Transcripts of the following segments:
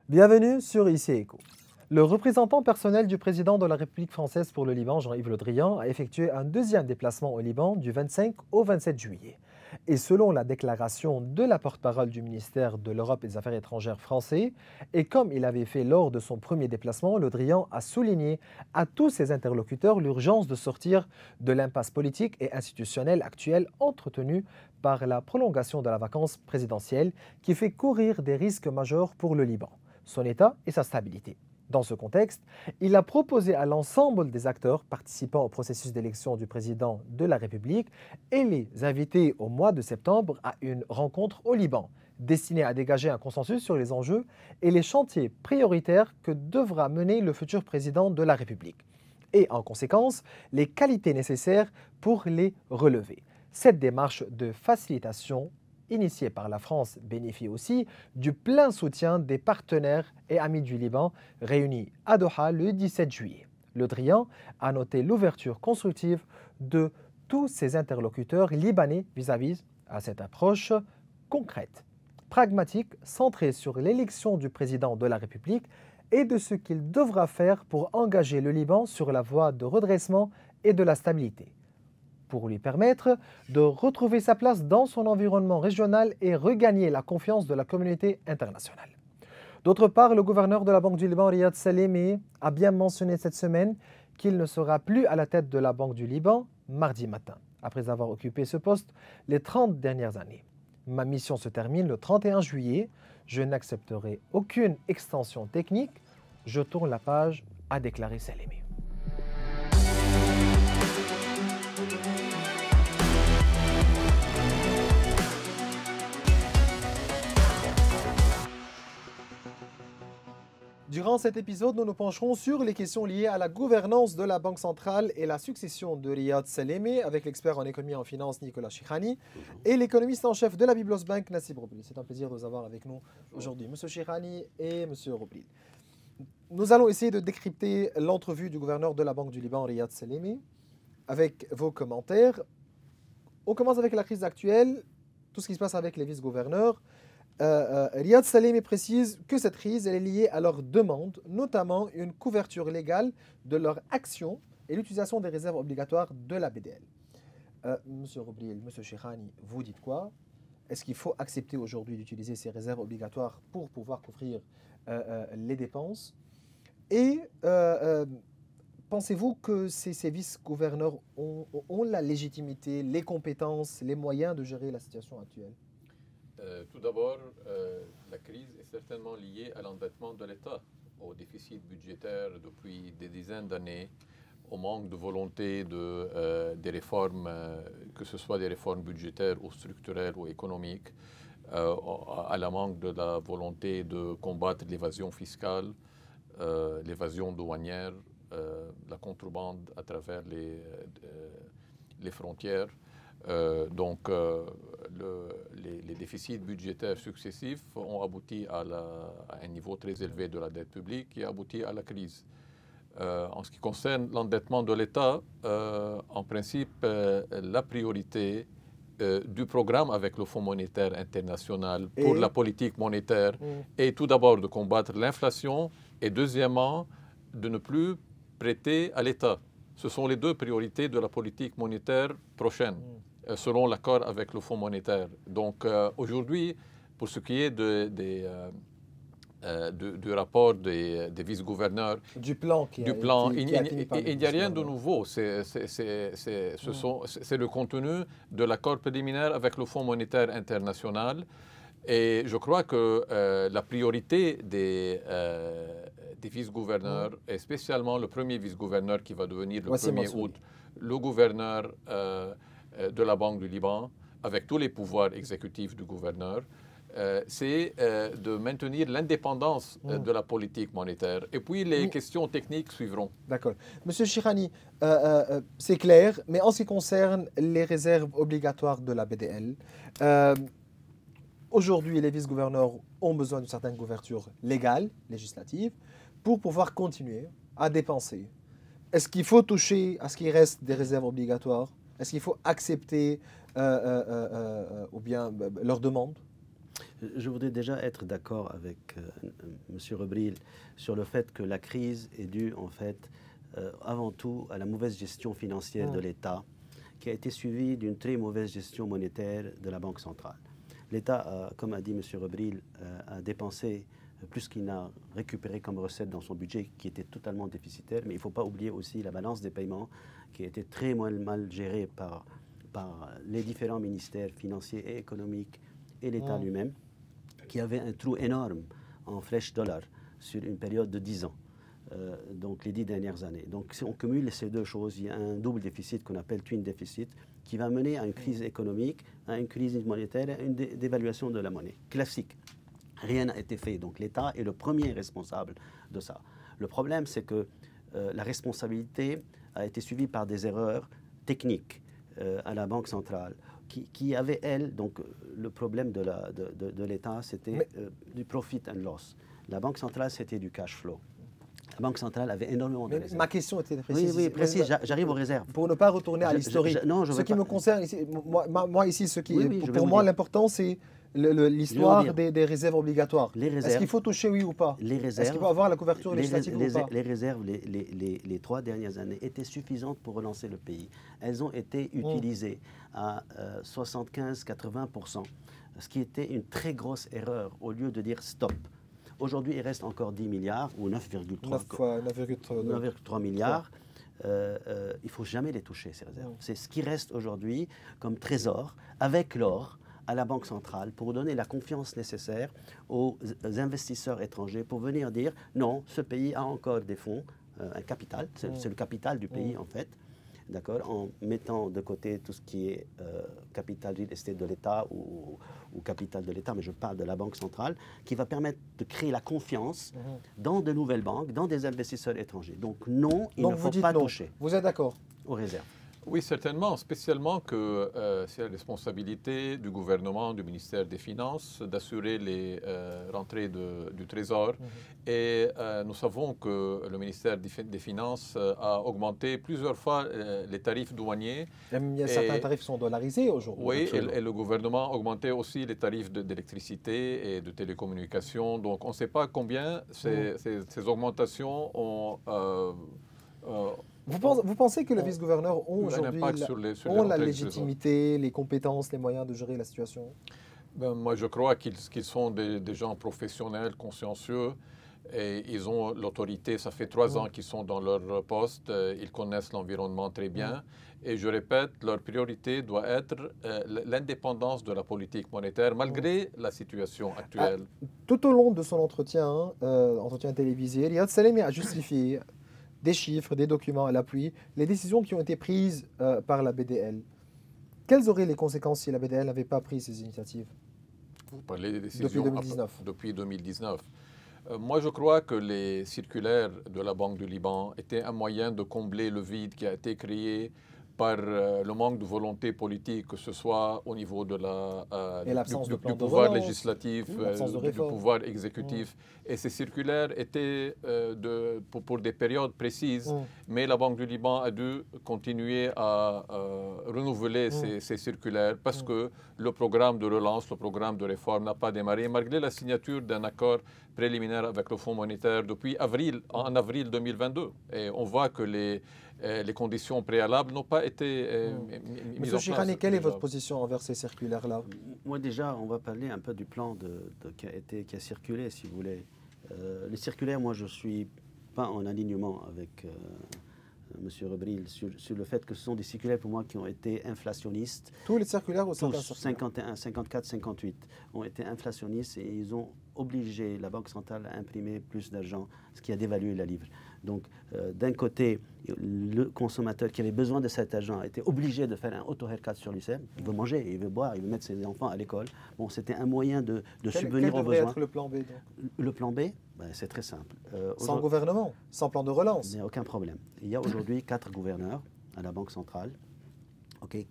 Bienvenue sur ICI Eco. Le représentant personnel du président de la République française pour le Liban, Jean-Yves Le Drian, a effectué un deuxième déplacement au Liban du 25 au 27 juillet. Et selon la déclaration de la porte-parole du ministère de l'Europe et des Affaires étrangères français, et comme il avait fait lors de son premier déplacement, Le Drian a souligné à tous ses interlocuteurs l'urgence de sortir de l'impasse politique et institutionnelle actuelle entretenue par la prolongation de la vacance présidentielle qui fait courir des risques majeurs pour le Liban, son État et sa stabilité. Dans ce contexte, il a proposé à l'ensemble des acteurs participant au processus d'élection du président de la République et les inviter au mois de septembre à une rencontre au Liban, destinée à dégager un consensus sur les enjeux et les chantiers prioritaires que devra mener le futur président de la République, et en conséquence, les qualités nécessaires pour les relever. Cette démarche de facilitation initiée par la France bénéficie aussi du plein soutien des partenaires et amis du Liban réunis à Doha le 17 juillet. Le Drian a noté l'ouverture constructive de tous ses interlocuteurs libanais vis-à-vis à cette approche concrète, pragmatique, centrée sur l'élection du président de la République et de ce qu'il devra faire pour engager le Liban sur la voie de redressement et de la stabilité, pour lui permettre de retrouver sa place dans son environnement régional et regagner la confiance de la communauté internationale. D'autre part, le gouverneur de la Banque du Liban, Riyad Salamé, a bien mentionné cette semaine qu'il ne sera plus à la tête de la Banque du Liban mardi matin, après avoir occupé ce poste les 30 dernières années. Ma mission se termine le 31 juillet. Je n'accepterai aucune extension technique. Je tourne la page, a déclaré Salamé. Durant cet épisode, nous nous pencherons sur les questions liées à la gouvernance de la Banque centrale et la succession de Riyad Salamé avec l'expert en économie et en finance Nicolas Chirhani et l'économiste en chef de la Biblos Bank Nassib Roupli. C'est un plaisir de vous avoir avec nous aujourd'hui, Monsieur Chirhani et Monsieur Roupli. Nous allons essayer de décrypter l'entrevue du gouverneur de la Banque du Liban, Riyad Salamé, avec vos commentaires. On commence avec la crise actuelle, tout ce qui se passe avec les vice-gouverneurs. Riyad Salamé précise que cette crise elle est liée à leur demande, notamment une couverture légale de leur action et l'utilisation des réserves obligatoires de la BDL. Monsieur Robril, Monsieur Chirhani, vous dites quoi? Est-ce qu'il faut accepter aujourd'hui d'utiliser ces réserves obligatoires pour pouvoir couvrir les dépenses? Et pensez-vous que ces vice-gouverneurs ont la légitimité, les compétences, les moyens de gérer la situation actuelle? Tout d'abord, la crise est certainement liée à l'endettement de l'État, au déficit budgétaire depuis des dizaines d'années, au manque de volonté des réformes, que ce soit des réformes budgétaires ou structurelles ou économiques, à la manque de la volonté de combattre l'évasion fiscale, l'évasion douanière, la contrebande à travers les frontières. Les déficits budgétaires successifs ont abouti à un niveau très élevé de la dette publique qui a abouti à la crise. En ce qui concerne l'endettement de l'État, en principe, la priorité du programme avec le Fonds monétaire international pour la politique monétaire est tout d'abord de combattre l'inflation et deuxièmement de ne plus prêter à l'État. Ce sont les deux priorités de la politique monétaire prochaine, selon l'accord avec le Fonds monétaire. Donc aujourd'hui, pour ce qui est du rapport des vice-gouverneurs, du plan, il n'y a rien de nouveau. C'est le contenu de l'accord préliminaire avec le Fonds monétaire international. Et je crois que la priorité des vice-gouverneurs, et spécialement le premier vice-gouverneur qui va devenir le 1er août, le gouverneur de la Banque du Liban, avec tous les pouvoirs exécutifs du gouverneur, c'est de maintenir l'indépendance de la politique monétaire. Et puis les questions techniques suivront. D'accord. Monsieur Chirhani, c'est clair, mais en ce qui concerne les réserves obligatoires de la BDL, aujourd'hui, les vice-gouverneurs ont besoin d'une certaine couverture légale, législative, pour pouvoir continuer à dépenser. Est-ce qu'il faut toucher à ce qui reste des réserves obligatoires? Est-ce qu'il faut accepter ou bien leur demande? Je voudrais déjà être d'accord avec M. Rebril sur le fait que la crise est due en fait avant tout à la mauvaise gestion financière de l'État, qui a été suivie d'une très mauvaise gestion monétaire de la Banque centrale. L'État, comme a dit M. Rebril, a dépensé plus qu'il n'a récupéré comme recette dans son budget, qui était totalement déficitaire. Mais il ne faut pas oublier aussi la balance des paiements, qui a été très mal gérée par les différents ministères financiers et économiques et l'État lui-même, qui avait un trou énorme en flèche dollar sur une période de 10 ans, donc les 10 dernières années. Donc si on cumule ces deux choses, il y a un double déficit qu'on appelle twin déficit, qui va mener à une crise économique, à une crise monétaire, à une dévaluation de la monnaie. Classique. Rien n'a été fait. Donc l'État est le premier responsable de ça. Le problème, c'est que la responsabilité a été suivie par des erreurs techniques à la Banque centrale, qui avait, elle, donc le problème de l'État, c'était du profit and loss. La Banque centrale, c'était du cash flow. La Banque centrale avait énormément de réserves. Ma question était précise. Oui, précise, j'arrive aux réserves. Pour ne pas retourner à l'historique. Ce qui me concerne ici, moi ici, pour moi, l'important, c'est l'histoire des réserves obligatoires. Est-ce qu'il faut toucher, oui ou pas? Les réserves. Est-ce qu'il faut avoir la couverture législative ou pas? Les réserves, les 3 dernières années, étaient suffisantes pour relancer le pays. Elles ont été utilisées à 75-80%, ce qui était une très grosse erreur, au lieu de dire stop. Aujourd'hui, il reste encore 10 milliards ou 9,3 milliards. Il ne faut jamais les toucher, ces réserves. C'est ce qui reste aujourd'hui comme trésor, avec l'or, à la Banque centrale, pour donner la confiance nécessaire aux investisseurs étrangers, pour venir dire non, ce pays a encore des fonds, un capital, c'est le capital du pays en fait, d'accord, en mettant de côté tout ce qui est capital real estate de l'État ou capital de l'État, mais je parle de la Banque centrale, qui va permettre de créer la confiance dans de nouvelles banques, dans des investisseurs étrangers. Donc non, il ne faut pas toucher. Vous êtes d'accord? Aux réserves. Oui, certainement, spécialement que c'est la responsabilité du gouvernement, du ministère des Finances, d'assurer les rentrées du Trésor. Et nous savons que le ministère des Finances a augmenté plusieurs fois les tarifs douaniers. Certains tarifs sont dollarisés aujourd'hui. Oui, et le gouvernement a augmenté aussi les tarifs d'électricité et de télécommunications. Donc on ne sait pas combien ces augmentations ont... Vous pensez que les vice-gouverneurs ont aujourd'hui la légitimité, les compétences, les moyens de gérer la situation? Moi, je crois qu'ils sont des gens professionnels, consciencieux, et ils ont l'autorité. Ça fait 3 ans qu'ils sont dans leur poste. Ils connaissent l'environnement très bien. Et je répète, leur priorité doit être l'indépendance de la politique monétaire, malgré la situation actuelle. Tout au long de son entretien télévisé, Riyad Salemi a justifié des chiffres, des documents à l'appui, les décisions qui ont été prises par la BDL. Quelles auraient les conséquences si la BDL n'avait pas pris ces initiatives? Vous parlez des décisions depuis 2019. Moi, je crois que les circulaires de la Banque du Liban étaient un moyen de combler le vide qui a été créé par le manque de volonté politique, que ce soit au niveau de du pouvoir législatif, du pouvoir exécutif. Et ces circulaires étaient pour des périodes précises, mais la Banque du Liban a dû continuer à renouveler ces circulaires parce que le programme de relance, le programme de réforme n'a pas démarré, malgré la signature d'un accord préliminaire avec le Fonds monétaire depuis en avril 2022. Et on voit que les conditions préalables n'ont pas été mises en place. Monsieur Chirani, quelle est votre position envers ces circulaires-là? Moi déjà, on va parler un peu du plan qui a circulé, si vous voulez. Les circulaires, moi je ne suis pas en alignement avec M. Rebril sur le fait que ce sont des circulaires pour moi qui ont été inflationnistes. Tous les circulaires ou tous 51, 54, 58 ont été inflationnistes et ils ont obligé la Banque centrale à imprimer plus d'argent, ce qui a dévalué la livre. Donc, d'un côté, le consommateur qui avait besoin de cet argent a été obligé de faire un auto-haircut sur lui-même. Il veut manger, il veut boire, il veut mettre ses enfants à l'école. Bon, c'était un moyen de subvenir aux besoins. Quel devrait être le plan B donc? Le plan B, c'est très simple. Sans gouvernement, sans plan de relance? Il n'y a aucun problème. Il y a aujourd'hui 4 gouverneurs à la Banque centrale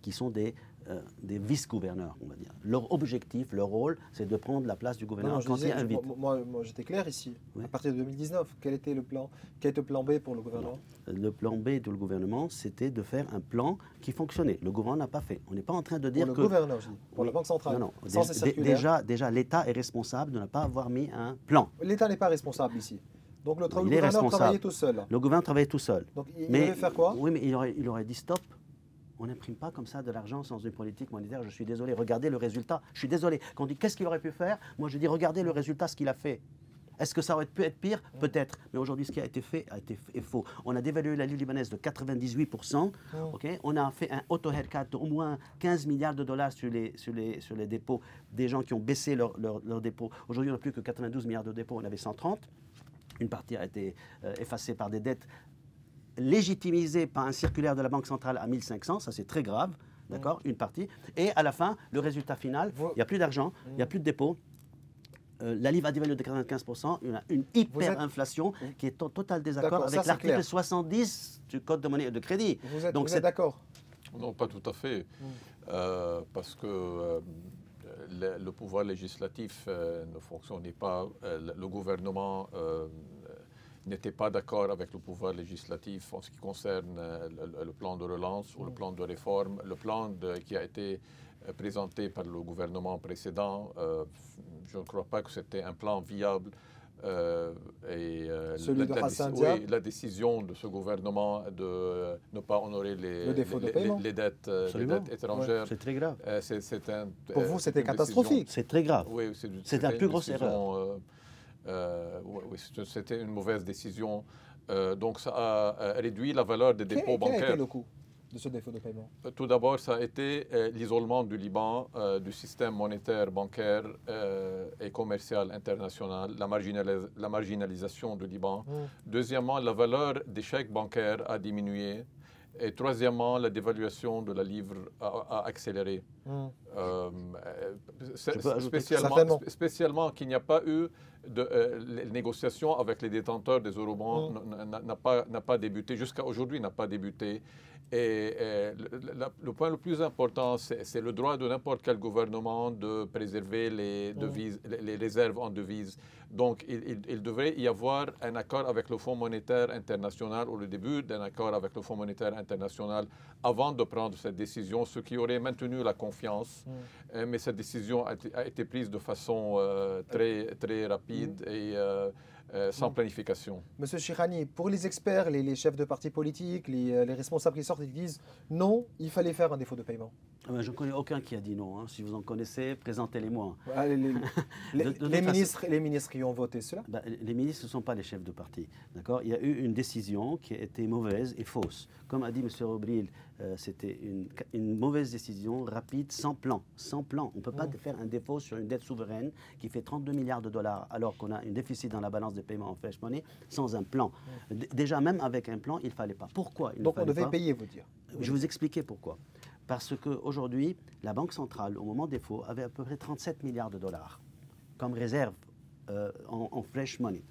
qui sont des des vice-gouverneurs, on va dire. Leur objectif, leur rôle, c'est de prendre la place du gouverneur quand il invite. Moi, j'étais clair ici. Oui. À partir de 2019, quel était le plan? Quel était le plan B pour le gouvernement? Le plan B du gouvernement, c'était de faire un plan qui fonctionnait. Le gouvernement n'a pas fait. On n'est pas en train de dire que... Pour le gouverneur, je dis. Pour la Banque centrale. Non, Sans ces circulaires. déjà l'État est responsable de ne pas avoir mis un plan. L'État n'est pas responsable ici. Donc le Il est gouverneur responsable. travaillait tout seul. Le gouvernement travaillait tout seul. Donc il devait faire quoi? Oui, mais il aurait dit stop. On n'imprime pas comme ça de l'argent sans une politique monétaire. Je suis désolé, regardez le résultat. Je suis désolé. Quand on dit qu'est-ce qu'il aurait pu faire, moi je dis regardez le résultat, ce qu'il a fait. Est-ce que ça aurait pu être pire? Peut-être. Mais aujourd'hui, ce qui a été fait est faux. On a dévalué la livre libanaise de 98%. Okay? On a fait un auto-haircut d'au moins 15 milliards de dollars sur les dépôts des gens qui ont baissé leurs dépôts. Aujourd'hui, on n'a plus que 92 milliards de dépôts. On avait 130. Une partie a été effacée par des dettes légitimisées par un circulaire de la Banque centrale à 1500. Ça, c'est très grave. D'accord? Une partie. Et à la fin, le résultat final, il n'y a plus d'argent, il n'y a plus de dépôts. La livre a dévalué de 95%, il y a une hyperinflation qui est en total désaccord avec l'article 70 du Code de monnaie et de crédit. Vous êtes d'accord? Non, pas tout à fait. Parce que le pouvoir législatif ne fonctionnait pas. Le gouvernement n'était pas d'accord avec le pouvoir législatif en ce qui concerne le plan de relance ou le plan de réforme. Le plan qui a été présenté par le gouvernement précédent, je ne crois pas que c'était un plan viable. Celui de Hassan Diab. Oui, la décision de ce gouvernement de ne pas honorer les dettes étrangères. Ouais, c'est très grave. Pour vous, c'était catastrophique. C'est très grave. Oui, c'est la plus grosse erreur. Oui, c'était une mauvaise décision. Donc ça a réduit la valeur des dépôts bancaires. Quel a été le coût de ce défaut de paiement? Tout d'abord, ça a été l'isolement du Liban, du système monétaire, bancaire et commercial international, la marginalisation du Liban. Deuxièmement, la valeur des chèques bancaires a diminué. Et troisièmement, la dévaluation de la livre a accéléré. Spécialement qu'il n'y a pas eu les négociations avec les détenteurs des eurobonds n'a pas débuté, jusqu'à aujourd'hui n'a pas débuté. Et le point le plus important, c'est le droit de n'importe quel gouvernement de préserver les réserves en devises. Donc, il devrait y avoir un accord avec le Fonds monétaire international, ou le début d'un accord avec le Fonds monétaire international, avant de prendre cette décision, ce qui aurait maintenu la confiance. Mais cette décision a été prise de façon très rapide et sans planification. Monsieur Chirani, pour les experts, les chefs de partis politiques, les responsables qui sortent, ils disent non, il fallait faire un défaut de paiement. Je ne connais aucun qui a dit non. Si vous en connaissez, présentez-les-moi. Les ministres qui ont voté cela? Les ministres ne sont pas les chefs de parti. Il y a eu une décision qui a été mauvaise et fausse. Comme a dit M. Robril, c'était une mauvaise décision rapide, sans plan. Sans plan. On ne peut pas faire un défaut sur une dette souveraine qui fait 32 milliards de dollars alors qu'on a un déficit dans la balance des paiements en fresh money sans un plan. Déjà, même avec un plan, il ne fallait pas. Pourquoi il Donc ne fallait on devait pas payer, vous dire. Je vais vous expliquer pourquoi. Parce qu'aujourd'hui, la Banque centrale, au moment des défaut, avait à peu près 37 milliards de dollars comme réserve en fresh money.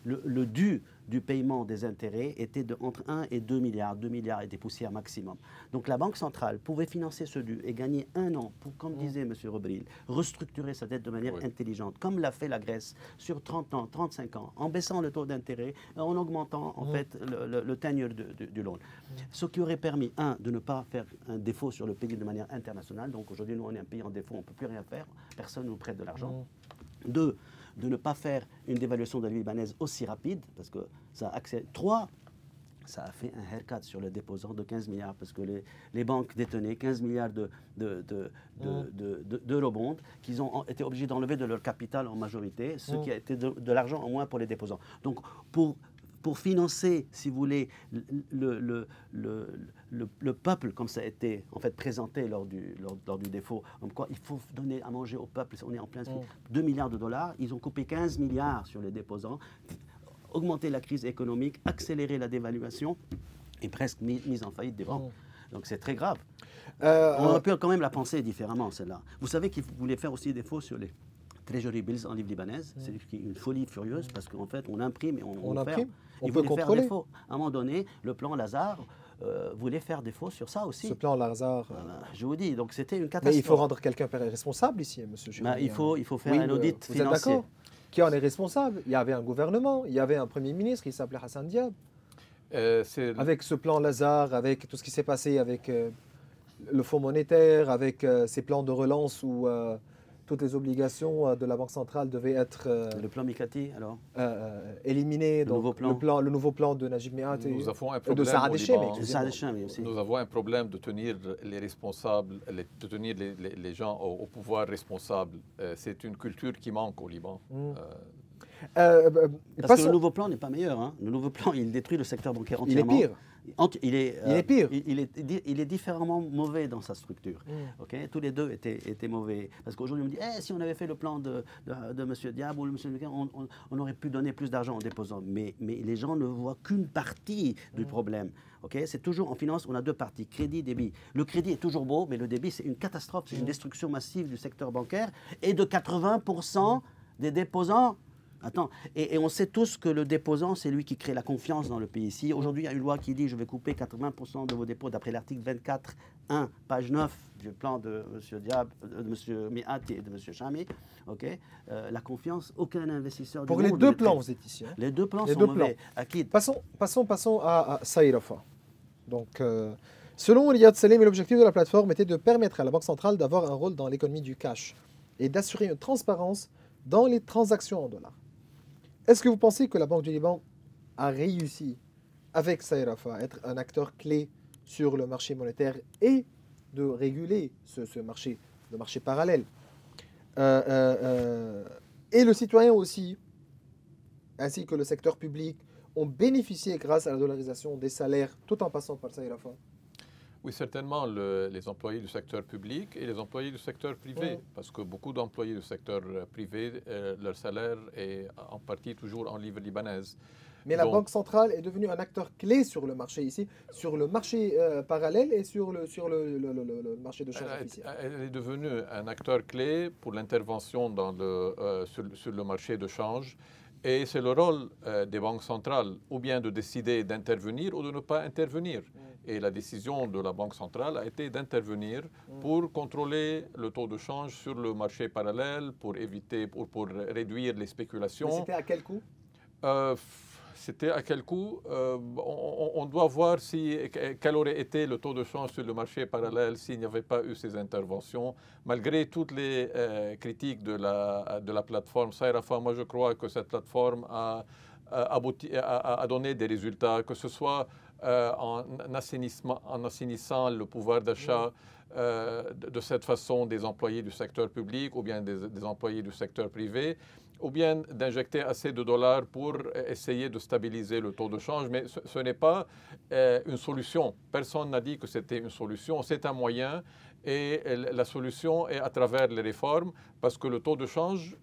Le dû du paiement des intérêts était entre 1 et 2 milliards, 2 milliards et des poussières maximum. Donc la Banque centrale pouvait financer ce dû et gagner un an pour, comme disait M. Robril, restructurer sa dette de manière intelligente, comme l'a fait la Grèce sur 30 ans, 35 ans, en baissant le taux d'intérêt, en augmentant en fait le tenure du loan. Ce qui aurait permis, de ne pas faire un défaut sur le pays de manière internationale. Donc aujourd'hui, nous, on est un pays en défaut, on ne peut plus rien faire, personne ne nous prête de l'argent. 2, de ne pas faire une dévaluation de la livre libanaise aussi rapide, parce que ça a accéléré. 3, ça a fait un haircut sur le déposant de 15 milliards, parce que les banques détenaient 15 milliards d'eurobonds qu'ils ont été obligés d'enlever de leur capital en majorité, ce qui a été de l'argent en moins pour les déposants. Donc, pour financer, si vous voulez, le peuple, comme ça a été en fait présenté lors du défaut, comme quoi il faut donner à manger au peuple, on est en plein 2 milliards de dollars, ils ont coupé 15 milliards sur les déposants, augmenté la crise économique, accéléré la dévaluation et presque mise en faillite des banques. Donc c'est très grave. On peut quand même la penser différemment, celle-là. Vous savez qu'ils voulaient faire aussi des défauts sur les Treasury Bills en livre libanaise, c'est une folie furieuse parce qu'en fait on imprime et on imprime. On peut contrôler. À un moment donné, le plan Lazare, voulait faire défaut sur ça aussi. Ce plan Lazare. Je vous dis, donc c'était une catastrophe. Mais il faut rendre quelqu'un responsable ici, M. Jérémy. Il faut faire un audit vous êtes financier. d'accord? Qui en est responsable? Il y avait un gouvernement, il y avait un Premier ministre, il s'appelait Hassan Diab. Avec ce plan Lazare, avec tout ce qui s'est passé avec le Fonds monétaire, avec ces plans de relance où toutes les obligations de la Banque centrale devaient être le plan Mikati, alors éliminées. Le nouveau plan de Najib Mikati Nous avons un de problème Saad au Liban. Echemi. Nous avons un problème de tenir les responsables, de tenir les gens au pouvoir responsable. C'est une culture qui manque au Liban. Parce que le nouveau plan n'est pas meilleur. Hein. Le nouveau plan, il détruit le secteur bancaire entièrement. Il est pire. Il est pire. Il est différemment mauvais dans sa structure. Okay? Tous les deux étaient mauvais. Parce qu'aujourd'hui, on me dit, si on avait fait le plan de M. Diab ou de M. on aurait pu donner plus d'argent aux déposants. Mais les gens ne voient qu'une partie du problème. Okay? C'est toujours, en finance, on a deux parties, crédit, débit. Le crédit est toujours beau, mais le débit, c'est une catastrophe. C'est une destruction massive du secteur bancaire et de 80% des déposants. Attends, et on sait tous que le déposant, c'est lui qui crée la confiance dans le pays. Ici, aujourd'hui, il y a une loi qui dit je vais couper 80% de vos dépôts d'après l'article 24.1, page 9 du plan de M. Diab, de M. Miati et de M. Chami. Okay? La confiance, aucun investisseur Pour du les monde deux plans, vous êtes ici. Hein. Les deux plans sont mauvais. Passons à Saïrafa. Donc, selon Riyad Salem, l'objectif de la plateforme était de permettre à la Banque centrale d'avoir un rôle dans l'économie du cash et d'assurer une transparence dans les transactions en dollars. Est-ce que vous pensez que la Banque du Liban a réussi, avec Saïrafa, à être un acteur clé sur le marché monétaire et de réguler ce marché, le marché parallèle et le citoyen aussi, ainsi que le secteur public, ont bénéficié grâce à la dollarisation des salaires tout en passant par Saïrafa? Oui, certainement les employés du secteur public et les employés du secteur privé, parce que beaucoup d'employés du secteur privé, leur salaire est en partie toujours en livre libanaise. Mais la Banque centrale est devenue un acteur clé sur le marché ici, sur le marché parallèle et sur le marché de change officiel. Elle est devenue un acteur clé pour l'intervention sur le marché de change. Et c'est le rôle des banques centrales, ou bien de décider d'intervenir ou de ne pas intervenir. Et la décision de la Banque centrale a été d'intervenir pour contrôler le taux de change sur le marché parallèle, pour éviter, pour réduire les spéculations. Mais c'était à quel coût? C'était à quel coût? On doit voir quel aurait été le taux de change sur le marché parallèle s'il n'y avait pas eu ces interventions. Malgré toutes les critiques de la plateforme Saïrafa, moi je crois que cette plateforme a donné des résultats, que ce soit en assainissant le pouvoir d'achat de cette façon des employés du secteur public ou bien des employés du secteur privé, ou bien d'injecter assez de dollars pour essayer de stabiliser le taux de change. Mais ce n'est pas une solution. Personne n'a dit que c'était une solution. C'est un moyen et la solution est à travers les réformes parce que le taux de change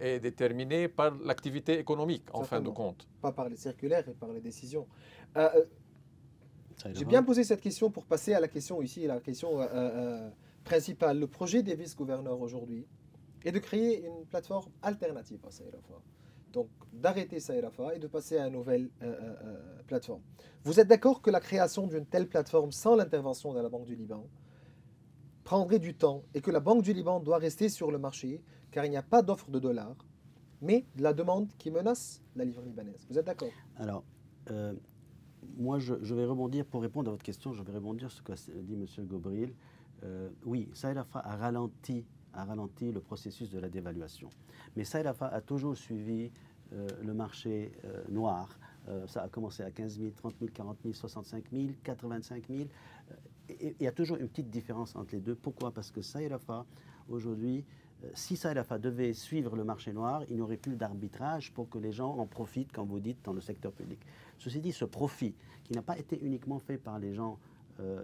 est déterminé par l'activité économique, en fin de compte. Pas par les circulaires et par les décisions. J'ai bien posé cette question pour passer à la question ici, la question principale. Le projet des vice-gouverneurs aujourd'hui est de créer une plateforme alternative à Saïrafa. Donc d'arrêter Saïrafa et de passer à une nouvelle plateforme. Vous êtes d'accord que la création d'une telle plateforme sans l'intervention de la Banque du Liban prendrait du temps et que la Banque du Liban doit rester sur le marché car il n'y a pas d'offre de dollars, mais de la demande qui menace la livre libanaise? Vous êtes d'accord? Alors, moi je vais rebondir, pour répondre à votre question, je vais rebondir sur ce que dit M. Gobril. Oui, Saïrafa a ralenti le processus de la dévaluation. Mais Saïrafa a toujours suivi le marché noir. Ça a commencé à 15 000, 30 000, 40 000, 65 000, 85 000. Et il y a toujours une petite différence entre les deux. Pourquoi? Parce que Saïrafa, aujourd'hui, si Saïrafa devait suivre le marché noir, il n'y aurait plus d'arbitrage pour que les gens en profitent, comme vous dites, dans le secteur public. Ceci dit, ce profit, qui n'a pas été uniquement fait par les gens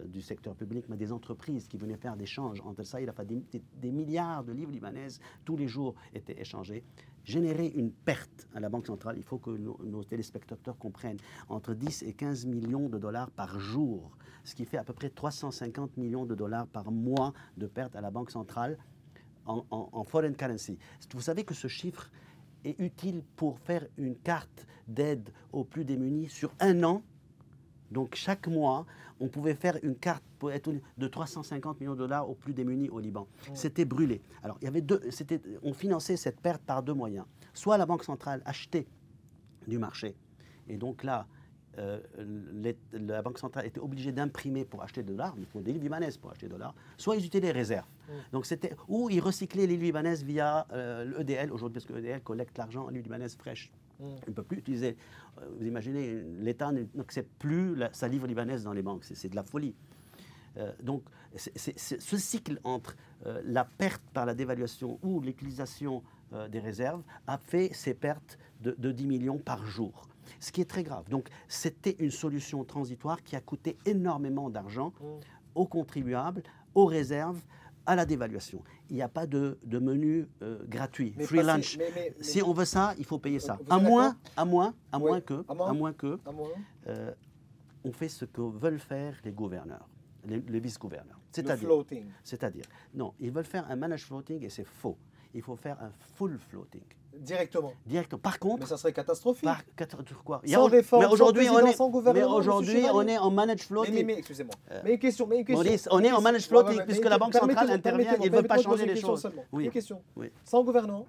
du secteur public, mais des entreprises qui venaient faire des échanges entre ça, il a fait des milliards de livres libanaises, tous les jours étaient échangés, générer une perte à la Banque centrale. Il faut que nos téléspectateurs comprennent, entre 10 et 15 millions de dollars par jour, ce qui fait à peu près 350 millions de dollars par mois de perte à la Banque centrale en foreign currency. Vous savez que ce chiffre est utile pour faire une carte d'aide aux plus démunis sur un an, Donc chaque mois, on pouvait faire une carte pour être de 350 millions de dollars aux plus démunis au Liban. C'était brûlé. Alors il y avait on finançait cette perte par deux moyens. Soit la Banque centrale achetait du marché, et donc là, la Banque centrale était obligée d'imprimer pour acheter des dollars, il faut des livres libanaises pour acheter des dollars, soit ils utilisaient les réserves. Donc c'était où ils recyclaient les livres libanaises via l'EDL aujourd'hui, parce que l'EDL collecte l'argent en livres libanaises fraîches. On ne peut plus utiliser. Vous imaginez, l'État n'accepte plus sa livre libanaise dans les banques, c'est de la folie. Donc ce cycle entre la perte par la dévaluation ou l'utilisation des réserves a fait ces pertes de 10 millions par jour. Ce qui est très grave. Donc, c'était une solution transitoire qui a coûté énormément d'argent aux contribuables, aux réserves, à la dévaluation. Il n'y a pas de menu gratuit, free lunch. Si on veut ça, il faut payer ça. À moins que on fait ce que veulent faire les gouverneurs, les vice-gouverneurs. C'est-à-dire, non, ils veulent faire un managed floating et c'est faux. Il faut faire un full floating. Directement. Par contre, mais ça serait catastrophique. Quoi sans réforme, mais aujourd'hui, sans gouvernement. Mais aujourd'hui, on est en managed floating. Mais excusez-moi. Mais une question. On est en managed floating puisque la Banque centrale intervient. Ils ne veulent pas changer les choses. Une question. Sans gouverneur,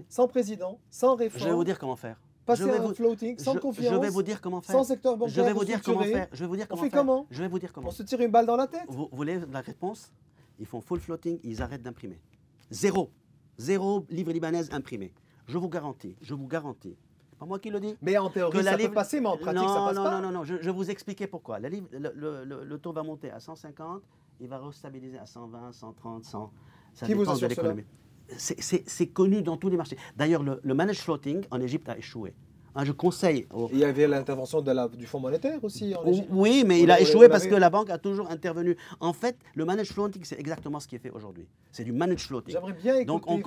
sans président, sans réforme. Je vais vous dire comment faire. Passer à un floating, sans confiance. Je vais vous dire comment faire. Sans secteur bancaire. Je vais vous dire comment faire. On fait comment? Je vais vous dire comment. On se tire une balle dans la tête. Vous voulez la réponse? Ils font full floating, ils arrêtent d'imprimer. Zéro livre libanaise imprimé. Je vous garantis. C'est pas moi qui le dis. Mais en théorie, ça peut passer, mais en pratique, ça passe pas. Non. Je vais vous expliquer pourquoi. Le taux va monter à 150, il va restabiliser à 120, 130, 100. Ça qui vous dépend de assure l'économie. C'est connu dans tous les marchés. D'ailleurs, le managed floating en Égypte a échoué. Je conseille. Il y avait l'intervention du Fonds monétaire aussi en Égypte. Oui, mais il a échoué parce que la banque a toujours intervenu. En fait, le managed floating, c'est exactement ce qui est fait aujourd'hui. C'est du managed floating. J'aimerais bien écouter donc on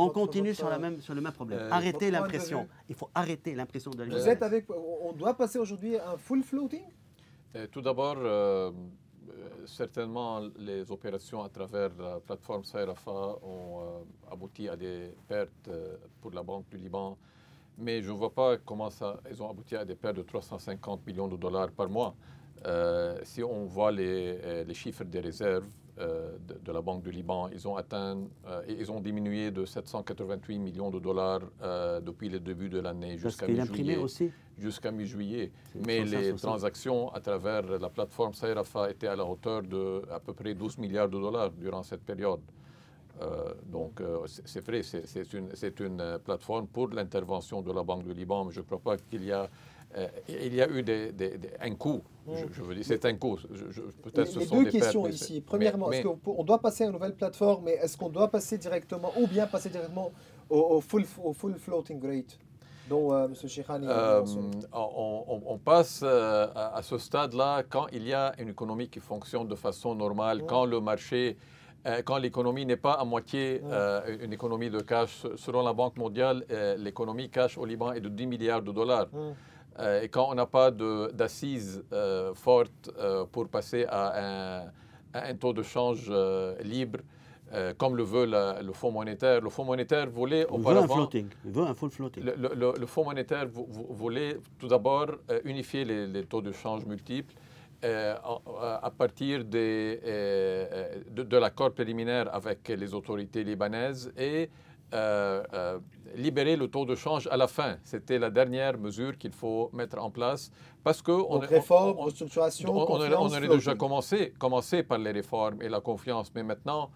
continue sur le même problème. Arrêtez votre l'impression. Il faut arrêter l'impression de Vous êtes avec. On doit passer aujourd'hui à un full floating? Tout d'abord, certainement, les opérations à travers la plateforme Saïrafa ont abouti à des pertes pour la Banque du Liban. Mais je ne vois pas comment ils ont abouti à des pertes de 350 millions de dollars par mois. Si on voit les chiffres des réserves de la Banque du Liban, ils ont diminué de 788 millions de dollars depuis le début de l'année jusqu'à mi-juillet. Mais les transactions à travers la plateforme Saïrafa étaient à la hauteur de à peu près 12 milliards de dollars durant cette période. Donc, c'est vrai, c'est une plateforme pour l'intervention de la Banque du Liban, mais je ne crois pas qu'il y a eu un coût. Je veux dire, c'est un coût. Peut-être ce sont deux questions ici. Premièrement, est-ce qu'on doit passer à une nouvelle plateforme, mais est-ce qu'on doit passer directement, ou bien passer directement au full floating rate dont M. Cheikhani a mentionné? On passe à ce stade-là quand il y a une économie qui fonctionne de façon normale, quand le marché... Quand l'économie n'est pas à moitié une économie de cash, selon la Banque mondiale, l'économie cash au Liban est de 10 milliards de dollars. Et quand on n'a pas d'assises fortes pour passer à un taux de change libre, comme le veut le Fonds monétaire. Le Fonds monétaire voulait auparavant... Il veut un full floating. Le Fonds monétaire voulait tout d'abord unifier les taux de change multiples à partir de l'accord préliminaire avec les autorités libanaises et libérer le taux de change à la fin. C'était la dernière mesure qu'il faut mettre en place parce que réforme, restructuration, confiance, on aurait déjà commencé par les réformes et la confiance, mais maintenant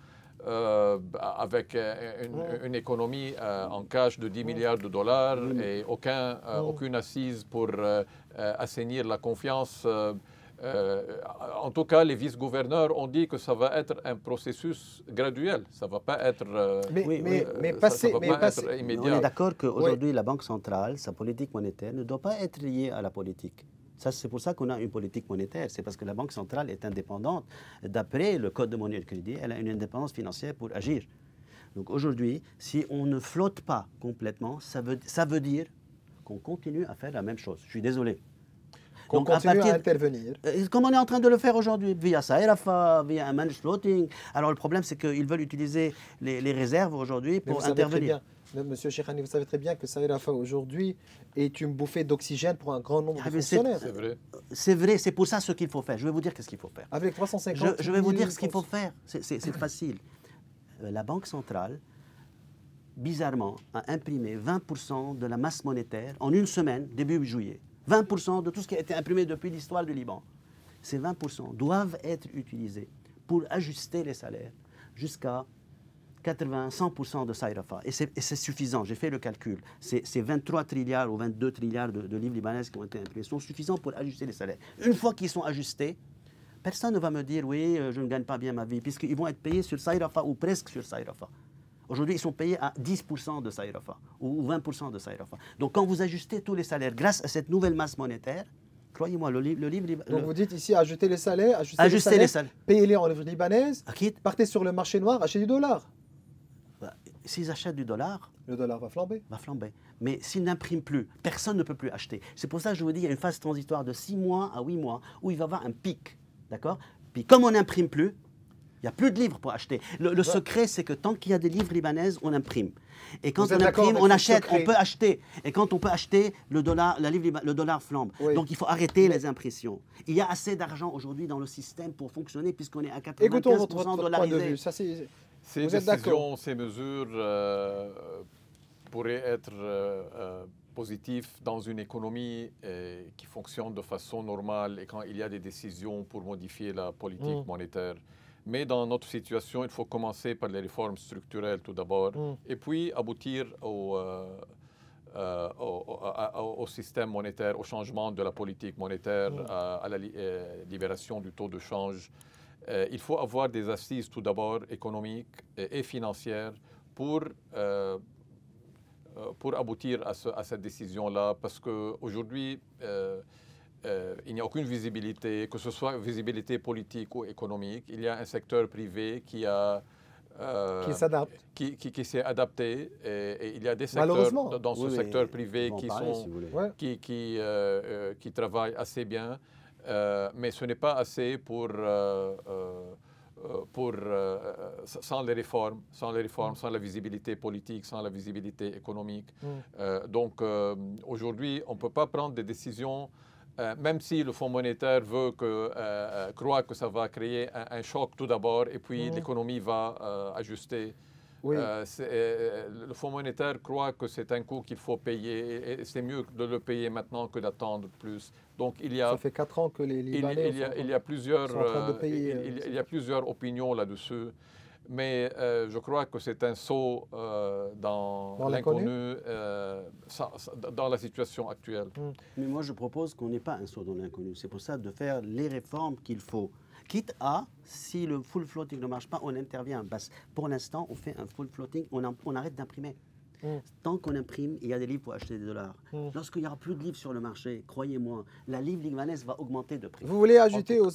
avec une économie en cash de 10 milliards de dollars et aucune assise pour assainir la confiance. En tout cas, les vice-gouverneurs ont dit que ça va être un processus graduel. Ça ne va pas être, être immédiat. On est d'accord qu'aujourd'hui, la Banque centrale, sa politique monétaire, ne doit pas être liée à la politique. C'est pour ça qu'on a une politique monétaire. C'est parce que la Banque centrale est indépendante. D'après le Code de monnaie et de crédit, elle a une indépendance financière pour agir. Donc aujourd'hui, si on ne flotte pas complètement, ça veut dire qu'on continue à faire la même chose. Je suis désolé. Donc, continue à intervenir. Comme on est en train de le faire aujourd'hui, via Saïrafa, via un managed floating. Alors le problème, c'est qu'ils veulent utiliser les réserves aujourd'hui pour intervenir. Monsieur Cheikhani, vous savez très bien que Saïd Rafah aujourd'hui est une bouffée d'oxygène pour un grand nombre de mais fonctionnaires. C'est vrai. C'est vrai, c'est pour ça ce qu'il faut faire. Je vais vous dire qu'est-ce qu'il faut faire. Avec 350 Je vais vous 000 dire ce qu'il faut faire. C'est facile. La Banque centrale, bizarrement, a imprimé 20% de la masse monétaire en une semaine, début juillet. 20% de tout ce qui a été imprimé depuis l'histoire du Liban. Ces 20% doivent être utilisés pour ajuster les salaires jusqu'à 80-100% de Saïd Rafah. Et c'est suffisant, j'ai fait le calcul. Ces 23 trilliards ou 22 trilliards de livres libanaises qui ont été imprimés sont suffisants pour ajuster les salaires. Une fois qu'ils sont ajustés, personne ne va me dire, oui, je ne gagne pas bien ma vie, puisqu'ils vont être payés sur Saïd Rafah ou presque sur Saïd Rafah. Aujourd'hui, ils sont payés à 10% de Saïd Rafah ou 20% de Saïd Rafah. Donc, quand vous ajustez tous les salaires grâce à cette nouvelle masse monétaire, croyez-moi, le livre... Donc, vous dites ici, ajustez les salaires, ajustez les salaires. Payez-les en livres libanaises, partez sur le marché noir, achetez du dollar. S'ils achètent du dollar, le dollar va flamber. Mais s'ils n'impriment plus, personne ne peut plus acheter. C'est pour ça que je vous dis, il y a une phase transitoire de 6 mois à 8 mois où il va y avoir un pic. D'accord? Puis comme on n'imprime plus, il n'y a plus de livres pour acheter. Le secret, c'est que tant qu'il y a des livres libanaises, on imprime. Et quand on imprime, on achète, on peut acheter. Et quand on peut acheter, le dollar flambe. Oui. Donc il faut arrêter les impressions. Il y a assez d'argent aujourd'hui dans le système pour fonctionner puisqu'on est à 95% Écoutons votre point de vue. Ces décisions, ces mesures pourraient être positives dans une économie qui fonctionne de façon normale et quand il y a des décisions pour modifier la politique monétaire. Mais dans notre situation, il faut commencer par les réformes structurelles tout d'abord et puis aboutir au système monétaire, au changement de la politique monétaire, à la libération du taux de change. Il faut avoir des assises tout d'abord économiques et financières pour aboutir à cette décision-là, parce qu'aujourd'hui, il n'y a aucune visibilité, que ce soit visibilité politique ou économique. Il y a un secteur privé qui s'adapte. Qui s'est adapté et il y a des secteurs dans ce secteur privé qui travaillent assez bien. Mais ce n'est pas assez sans les réformes, sans la visibilité politique, sans la visibilité économique. Donc aujourd'hui, on ne peut pas prendre des décisions, même si le Fonds monétaire croit que ça va créer un choc tout d'abord, et puis l'économie va ajuster. Oui. Le Fonds monétaire croit que c'est un coût qu'il faut payer et c'est mieux de le payer maintenant que d'attendre plus. Donc ça fait 4 ans que les Libanais il y a plusieurs, sont en train de payer. Il y a plusieurs opinions là-dessus, mais je crois que c'est un saut dans l'inconnu, dans la situation actuelle. Mais moi, je propose qu'on n'ait pas un saut dans l'inconnu. C'est pour ça de faire les réformes qu'il faut. Quitte à, si le full floating ne marche pas, on intervient. Pour l'instant, on fait un full floating, on arrête d'imprimer. Tant qu'on imprime, il y a des livres pour acheter des dollars. Lorsqu'il n'y aura plus de livres sur le marché, croyez-moi, la livre libanaise va augmenter de prix. Vous voulez ajouter au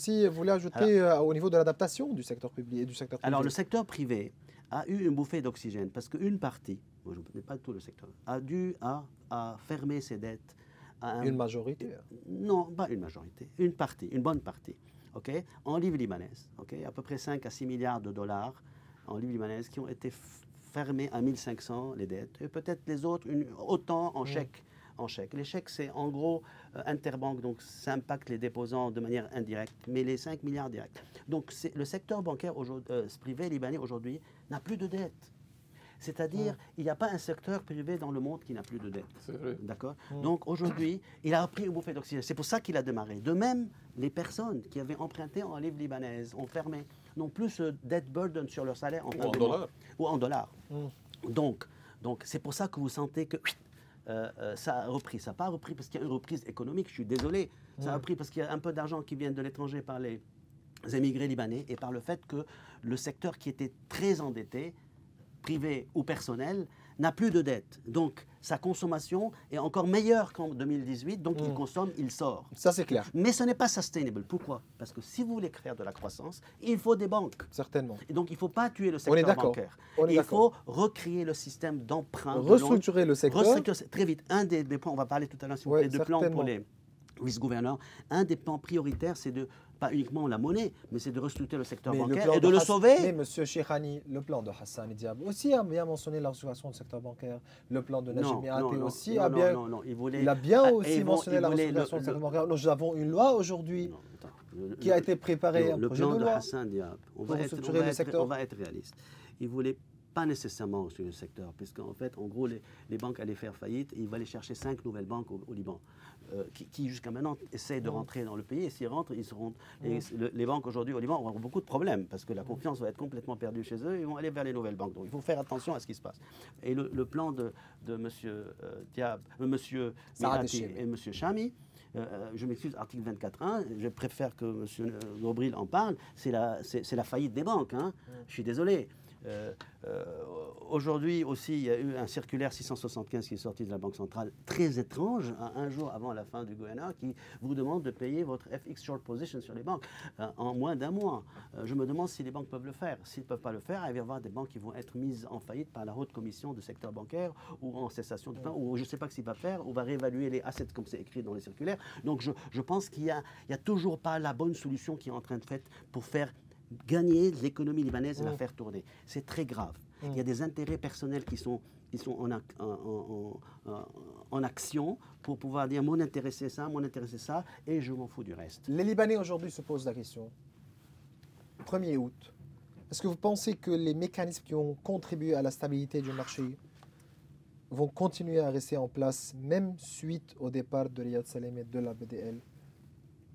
niveau de l'adaptation du secteur public et du secteur privé? Alors, le secteur privé a eu une bouffée d'oxygène parce qu'une partie, moi je ne connais pas tout le secteur, a dû à fermer ses dettes. Une majorité? Non, pas une majorité. Une partie, une bonne partie. Okay, en livres libanaises, à peu près 5 à 6 milliards de dollars en livres libanaises qui ont été fermés à 1500 les dettes, et peut-être les autres autant en chèques. Les chèques, c'est en gros interbanque, donc ça impacte les déposants de manière indirecte, mais les 5 milliards directs. Donc le secteur bancaire privé libanais aujourd'hui n'a plus de dettes. C'est-à-dire, il n'y a pas un secteur privé dans le monde qui n'a plus de dette. D'accord ? Donc aujourd'hui, il a pris une bouffée d'oxygène. C'est pour ça qu'il a démarré. De même, les personnes qui avaient emprunté en livres libanaises ont fermé, n'ont plus ce debt burden sur leur salaire en dollars. Ou en dollars. Donc c'est pour ça que vous sentez que ça a repris. Ça n'a pas repris parce qu'il y a une reprise économique, je suis désolé. Ça a repris parce qu'il y a un peu d'argent qui vient de l'étranger par les émigrés libanais et par le fait que le secteur qui était très endetté, privé ou personnel, n'a plus de dette. Donc, sa consommation est encore meilleure qu'en 2018. Donc, il consomme, il sort. Ça, c'est clair. Mais ce n'est pas sustainable. Pourquoi? Parce que si vous voulez faire de la croissance, il faut des banques. Certainement. Et donc, il ne faut pas tuer le secteur bancaire. Il faut recréer le système d'emprunt. Restructurer le secteur. Très vite. Un des points, on va parler tout à l'heure, si vous plaît, de plan pour vice-gouverneur, un des plans prioritaires, c'est de, pas uniquement la monnaie, mais c'est de restructurer le secteur Mais bancaire plan et de le sauver. Mais M. Chihani, le plan de Hassan Diab aussi a bien mentionné la restructuration du secteur bancaire. Le plan de Najib Mikati aussi a bien, il a bien aussi mentionné la restructuration du secteur bancaire. Nous avons une loi aujourd'hui qui a été préparée, un projet de loi. Le plan de Hassan Diab, on va être réaliste. Il voulait pas nécessairement sur le secteur, puisqu'en fait, en gros, les banques allaient faire faillite et il va aller chercher 5 nouvelles banques au Liban, qui jusqu'à maintenant essayent de rentrer dans le pays. Et s'ils rentrent, ils seront. Les banques aujourd'hui au Liban auront beaucoup de problèmes, parce que la confiance va être complètement perdue chez eux, ils vont aller vers les nouvelles banques. Donc il faut faire attention à ce qui se passe. Et le plan de M. Diab, M. Mikati et M. Chami, je m'excuse, article 24.1, je préfère que M. Gobril en parle, c'est la faillite des banques. Hein. Je suis désolé. Aujourd'hui aussi, il y a eu un circulaire 675 qui est sorti de la Banque centrale, très étrange, un jour avant la fin du gouvernement, qui vous demande de payer votre FX short position sur les banques en moins d'un mois. Je me demande si les banques peuvent le faire. S'ils ne peuvent pas le faire, il va y avoir des banques qui vont être mises en faillite par la haute commission du secteur bancaire ou en cessation de paiement, ou je ne sais pas ce qu'il va faire, ou va réévaluer les assets comme c'est écrit dans les circulaires. Donc je pense qu'il n'y a toujours pas la bonne solution qui est en train de faire pour faire gagner l'économie libanaise et la faire tourner. C'est très grave. Il y a des intérêts personnels qui sont en action pour pouvoir dire mon intérêt c'est ça, et je m'en fous du reste. Les Libanais aujourd'hui se posent la question. 1er août, est-ce que vous pensez que les mécanismes qui ont contribué à la stabilité du marché vont continuer à rester en place, même suite au départ de Riyad Salem et de la BDL?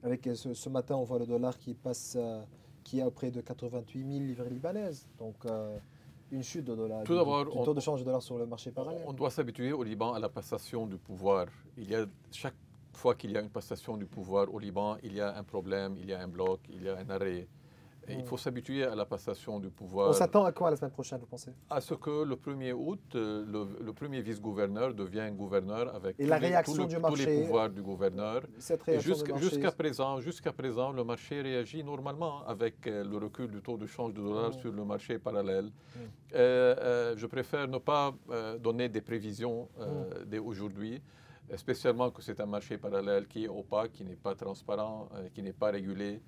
Avec ce matin, on voit le dollar qui passe... qui est auprès de 88 000 livres libanaises. Donc, une chute de dollar, Tout d'abord, du taux de change de dollar sur le marché parallèle. On doit s'habituer au Liban à la passation du pouvoir. Chaque fois qu'il y a une passation du pouvoir au Liban, il y a un problème, il y a un bloc, il y a un arrêt. Et il faut s'habituer à la passation du pouvoir. On s'attend à quoi la semaine prochaine, vous pensez? À ce que le 1er août, le premier vice-gouverneur devienne gouverneur avec tous les pouvoirs du gouverneur. Jusqu'à présent, le marché réagit normalement avec le recul du taux de change de dollar sur le marché parallèle. Je préfère ne pas donner des prévisions dès aujourd'hui. Spécialement que c'est un marché parallèle qui est opaque, qui n'est pas transparent, qui n'est pas régulé.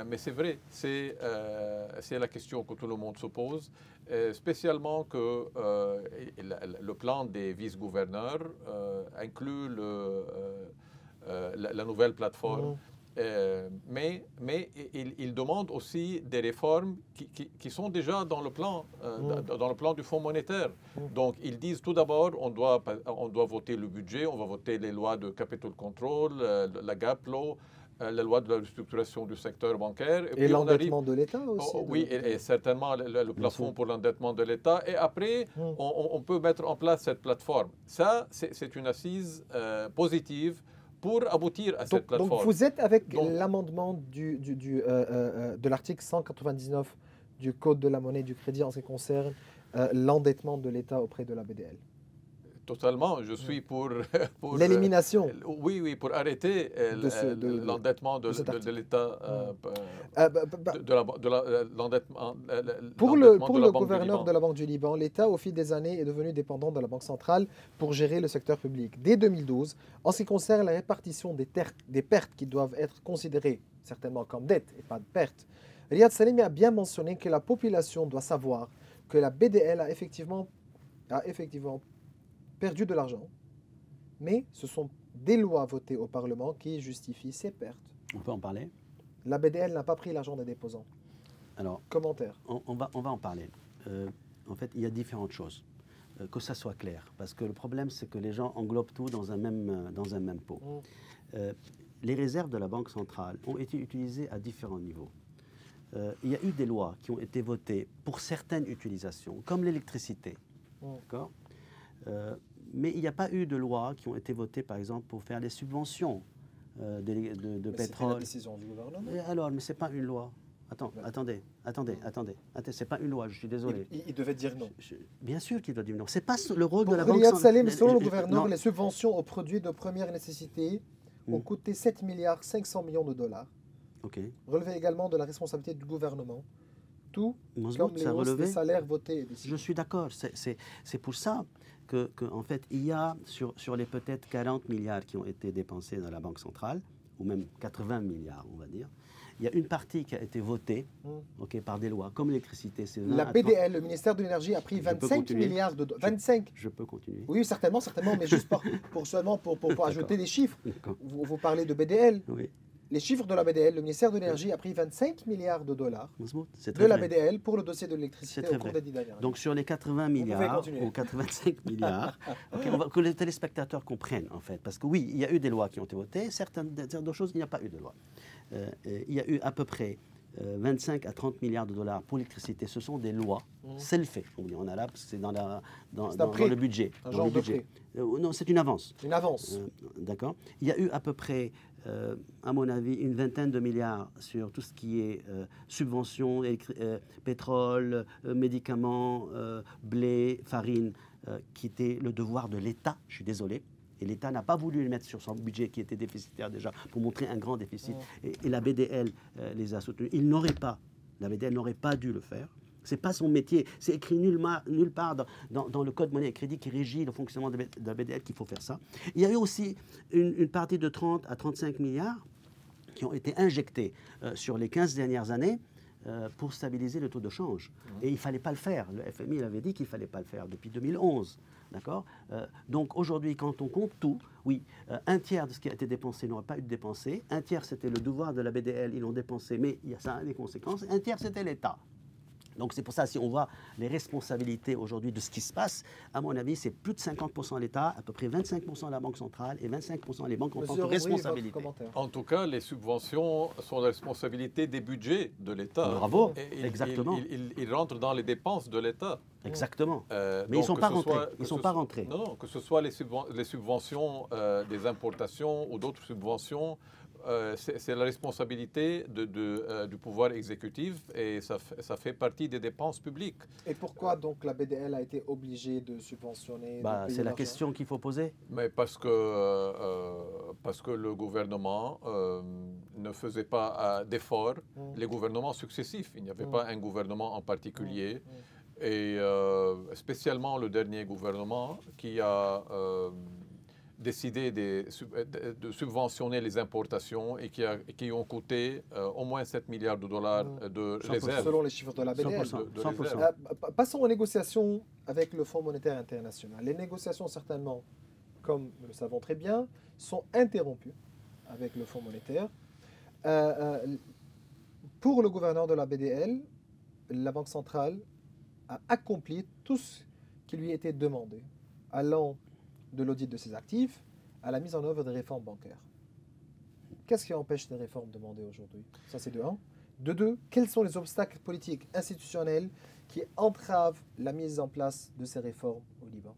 Mais c'est vrai, c'est la question que tout le monde se pose, spécialement que le plan des vice-gouverneurs inclut la nouvelle plateforme. Mais il demande aussi des réformes qui sont déjà dans le plan du Fonds monétaire. Donc ils disent tout d'abord on doit voter le budget, on va voter les lois de capital control, la GAP law, la loi de la restructuration du secteur bancaire. Et l'endettement de l'État aussi. Oui, et certainement le plafond pour l'endettement de l'État. Et après, on peut mettre en place cette plateforme. Ça, c'est une assise positive pour aboutir à cette plateforme. Donc vous êtes avec l'amendement de l'article 199 du Code de la monnaie et du crédit en ce qui concerne l'endettement de l'État auprès de la BDL? Totalement, je suis pour l'élimination. Oui, pour arrêter l'endettement de l'État. Pour le gouverneur de la Banque du Liban, l'État, au fil des années, est devenu dépendant de la Banque centrale pour gérer le secteur public. Dès 2012, en ce qui concerne la répartition des pertes qui doivent être considérées certainement comme dettes et pas de pertes, Riyad Salemi a bien mentionné que la population doit savoir que la BDL a effectivement perdu de l'argent, mais ce sont des lois votées au Parlement qui justifient ces pertes. On peut en parler? La BDL n'a pas pris l'argent des déposants. Alors, commentaire. On va en parler. En fait, il y a différentes choses. Que ça soit clair. Parce que le problème, c'est que les gens englobent tout dans un même pot. Les réserves de la Banque centrale ont été utilisées à différents niveaux. Il y a eu des lois qui ont été votées pour certaines utilisations, comme l'électricité. D'accord ? Mais il n'y a pas eu de lois qui ont été votées, par exemple, pour faire des subventions de pétrole. C'est la décision du gouvernement. Alors, mais ce n'est pas une loi. Attendez, c'est pas une loi, je suis désolé. Il devait dire non. Bien sûr qu'il doit dire non. C'est pas le rôle de la Banque centrale. Salem, selon le gouverneur, les subventions aux produits de première nécessité ont coûté 7,5 milliards de dollars. Okay. Relevé également de la responsabilité du gouvernement. tout Mazmout, comme les ça hausses relevait. des salaires votés. Je suis d'accord. C'est pour ça que, en fait, il y a sur les peut-être 40 milliards qui ont été dépensés dans la Banque centrale, ou même 80 milliards, on va dire, il y a une partie qui a été votée par des lois, comme l'électricité. La BDL, le ministère de l'Énergie, a pris 25 milliards de dollars. 25. Je peux continuer. Oui, certainement, mais juste pour ajouter des chiffres. Vous parlez de BDL. Oui. Les chiffres de la BDL, le ministère de l'Énergie a pris 25 milliards de dollars de la BDL pour le dossier de l'électricité au cours des 10 dernières années. Donc sur les 80 milliards ou 85 milliards, que les téléspectateurs comprennent en fait. Parce que oui, il y a eu des lois qui ont été votées, certaines choses, il n'y a pas eu de loi. Il y a eu à peu près 25 à 30 milliards de dollars pour l'électricité. Ce sont des lois, c'est le fait. On dit en arabe, c'est dans le budget. Un genre de prix. Non, c'est une avance. Une avance. D'accord. Il y a eu à peu près, à mon avis, une vingtaine de milliards sur tout ce qui est subventions, pétrole, médicaments, blé, farine, qui était le devoir de l'État. Je suis désolé. Et l'État n'a pas voulu les mettre sur son budget qui était déficitaire déjà pour montrer un grand déficit. Et la BDL les a soutenus. La BDL n'aurait pas dû le faire. Ce n'est pas son métier. C'est écrit nulle part dans le code monnaie et crédit qui régit le fonctionnement de la BDL qu'il faut faire ça. Il y a eu aussi une partie de 30 à 35 milliards qui ont été injectés sur les 15 dernières années pour stabiliser le taux de change. Et il ne fallait pas le faire. Le FMI avait dit qu'il ne fallait pas le faire depuis 2011. D'accord. Donc aujourd'hui, quand on compte tout, oui, un tiers de ce qui a été dépensé n'aurait pas eu de dépensé. Un tiers, c'était le devoir de la BDL, ils l'ont dépensé, mais ça a des conséquences. Un tiers, c'était l'État. Donc c'est pour ça, si on voit les responsabilités aujourd'hui de ce qui se passe, à mon avis, c'est plus de 50% l'État, à peu près 25% la Banque centrale et 25% les banques en tant que responsabilité. En tout cas, les subventions sont la responsabilité des budgets de l'État. Bravo, exactement. Ils rentrent dans les dépenses de l'État. Exactement. Mais ils ne sont pas rentrés. Ils sont pas rentrés. Non, que ce soit les subventions des importations ou d'autres subventions, c'est la responsabilité du pouvoir exécutif et ça fait partie des dépenses publiques. Et pourquoi donc la BDL a été obligée de subventionner c'est la question qu'il faut poser. Mais parce que le gouvernement ne faisait pas d'efforts, les gouvernements successifs. Il n'y avait pas un gouvernement en particulier. Et spécialement le dernier gouvernement qui a décidé de subventionner les importations et qui ont coûté au moins 7 milliards de dollars de réserves. Selon les chiffres de la BDL. 100%. Passons aux négociations avec le Fonds monétaire international. Les négociations, certainement, comme nous le savons très bien, sont interrompues avec le Fonds monétaire. Pour le gouverneur de la BDL, la Banque centrale a accompli tout ce qui lui était demandé, allant de l'audit de ses actifs à la mise en œuvre des réformes bancaires. Qu'est-ce qui empêche ces réformes demandées aujourd'hui? Ça, c'est de 1. De 2, quels sont les obstacles politiques, institutionnels qui entravent la mise en place de ces réformes au Liban?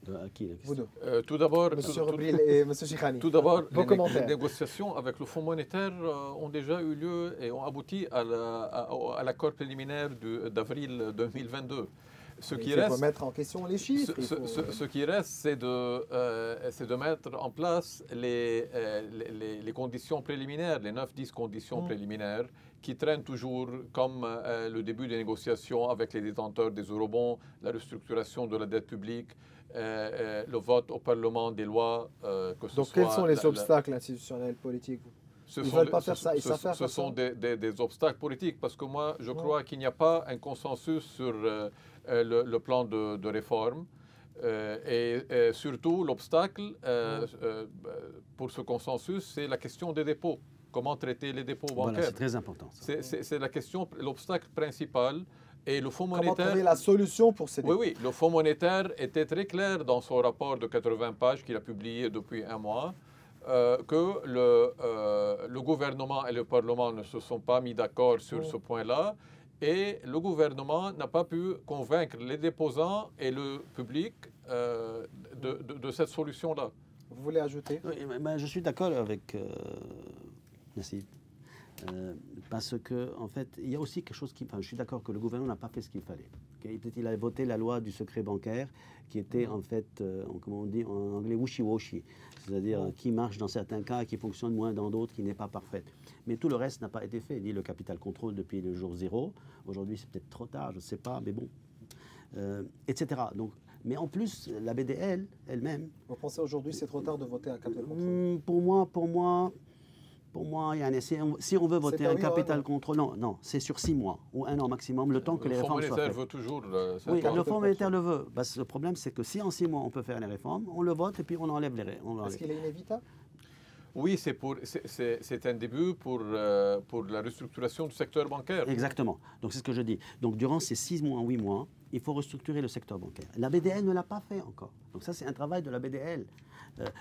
À qui la Vous question? deux. Tout d'abord, Monsieur Rebril et Monsieur Chikhani. Tout d'abord, les négociations avec le Fonds monétaire ont déjà eu lieu et ont abouti à l'accord préliminaire d'avril 2022. Il faut mettre en question les chiffres. Ce qui reste, c'est de mettre en place les conditions préliminaires, les 9-10 conditions préliminaires qui traînent toujours, comme le début des négociations avec les détenteurs des eurobonds, la restructuration de la dette publique, le vote au Parlement des lois. Donc quels sont les obstacles institutionnels politiques? Ils ne veulent pas faire ça, ils savent faire ça. Ce sont des obstacles politiques parce que moi, je crois qu'il n'y a pas un consensus sur le plan de réforme. Et surtout, l'obstacle pour ce consensus, c'est la question des dépôts. Comment traiter les dépôts bancaires? Voilà, c'est très important. C'est la question, l'obstacle principal. Et le Fonds monétaire... Comment trouver la solution pour ces dépôts? Oui, le Fonds monétaire était très clair dans son rapport de 80 pages qu'il a publié depuis un mois, que le gouvernement et le Parlement ne se sont pas mis d'accord sur ce point-là. Et le gouvernement n'a pas pu convaincre les déposants et le public de cette solution-là. Vous voulez ajouter? Oui, je suis d'accord avec Nassib. Parce que, en fait, il y a aussi quelque chose qui... Enfin, je suis d'accord que le gouvernement n'a pas fait ce qu'il fallait. Peut-être il a voté la loi du secret bancaire qui était, en fait, comment on dit en anglais, wishy-washy. C'est-à-dire qui marche dans certains cas, qui fonctionne moins dans d'autres, qui n'est pas parfaite. Mais tout le reste n'a pas été fait. Ni le capital contrôle depuis le jour zéro. Aujourd'hui, c'est peut-être trop tard, je ne sais pas, mais bon. Etc. Donc, mais en plus, la BDL elle-même... Vous pensez aujourd'hui c'est trop tard de voter un capital contrôle? Pour moi, si on veut voter un capital contrôle, non, c'est sur 6 mois ou 1 an maximum, le temps que les réformes soient faites. Le Fonds monétaire veut toujours... Oui, le Fonds monétaire le veut. Parce que le problème, c'est que si en 6 mois, on peut faire les réformes, on le vote et puis on enlève les réformes. Est-ce qu'il est inévitable? Oui, c'est un début pour la restructuration du secteur bancaire. Exactement. Donc, c'est ce que je dis. Donc, durant ces 6 mois, 8 mois, il faut restructurer le secteur bancaire. La BDL ne l'a pas fait encore. Donc, ça, c'est un travail de la BDL.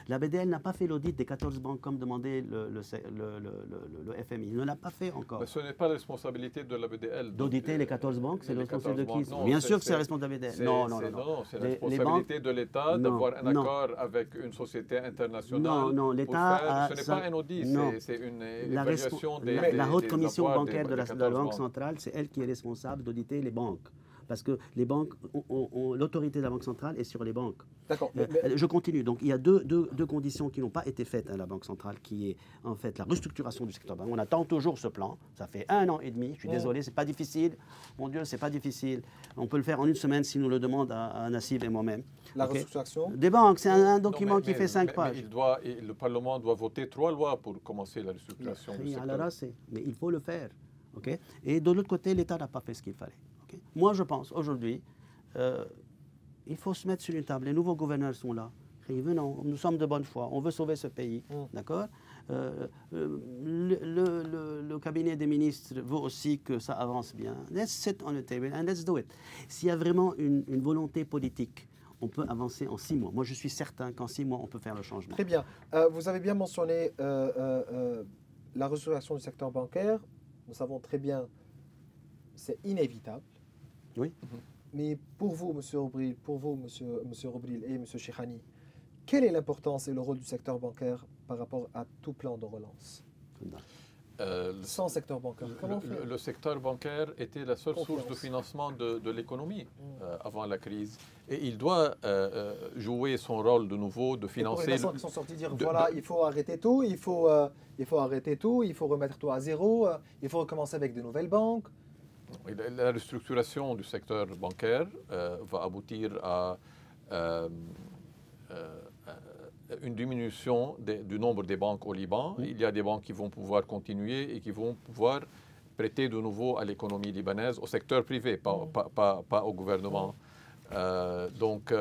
La BDL n'a pas fait l'audit des 14 banques comme demandait le FMI. Il ne l'a pas fait encore. Mais ce n'est pas la responsabilité de la BDL. D'auditer les 14 banques, c'est la responsabilité de qui? Non, bien sûr que c'est la responsabilité de la BDL. Non, c'est la responsabilité de l'État d'avoir un accord avec une société internationale. Non, l'État ce n'est pas un audit, c'est une évaluation la haute commission bancaire de la Banque centrale, c'est elle qui est responsable d'auditer les banques. Parce que les banques, l'autorité de la Banque centrale est sur les banques. D'accord. Je continue. Donc, il y a deux conditions qui n'ont pas été faites à la Banque centrale, qui est en fait la restructuration du secteur bancaire. On attend toujours ce plan. Ça fait 1 an et demi. Je suis désolé, c'est pas difficile. Mon Dieu, c'est pas difficile. On peut le faire en 1 semaine si nous le demande à Nassib et moi-même. La restructuration des banques, c'est un document qui fait 5 pages. Le Parlement doit voter 3 lois pour commencer la restructuration du secteur. Mais il faut le faire. Okay? Et de l'autre côté, l'État n'a pas fait ce qu'il fallait. Okay? Moi, je pense, aujourd'hui, il faut se mettre sur une table. Les nouveaux gouverneurs sont là. Venons, nous sommes de bonne foi. On veut sauver ce pays. D'accord? Le cabinet des ministres veut aussi que ça avance bien. Let's sit on the table and let's do it. S'il y a vraiment une volonté politique, on peut avancer en 6 mois. Moi, je suis certain qu'en 6 mois, on peut faire le changement. Très bien. Vous avez bien mentionné la restructuration du secteur bancaire. Nous savons très bien, c'est inévitable. Oui. Mais pour vous, M. Robril, et M. Cheikhani, quelle est l'importance et le rôle du secteur bancaire par rapport à tout plan de relance? Sans secteur bancaire, comment on fait? Le secteur bancaire était la seule source de financement de l'économie avant la crise. Et il doit jouer son rôle de nouveau, de financer... Et pour les qui sont sortis dire, voilà, il faut arrêter tout, il faut remettre tout à zéro, il faut recommencer avec de nouvelles banques. La restructuration du secteur bancaire va aboutir à une diminution du nombre des banques au Liban. Il y a des banques qui vont pouvoir continuer et qui vont pouvoir prêter de nouveau à l'économie libanaise, au secteur privé, pas au gouvernement. Donc,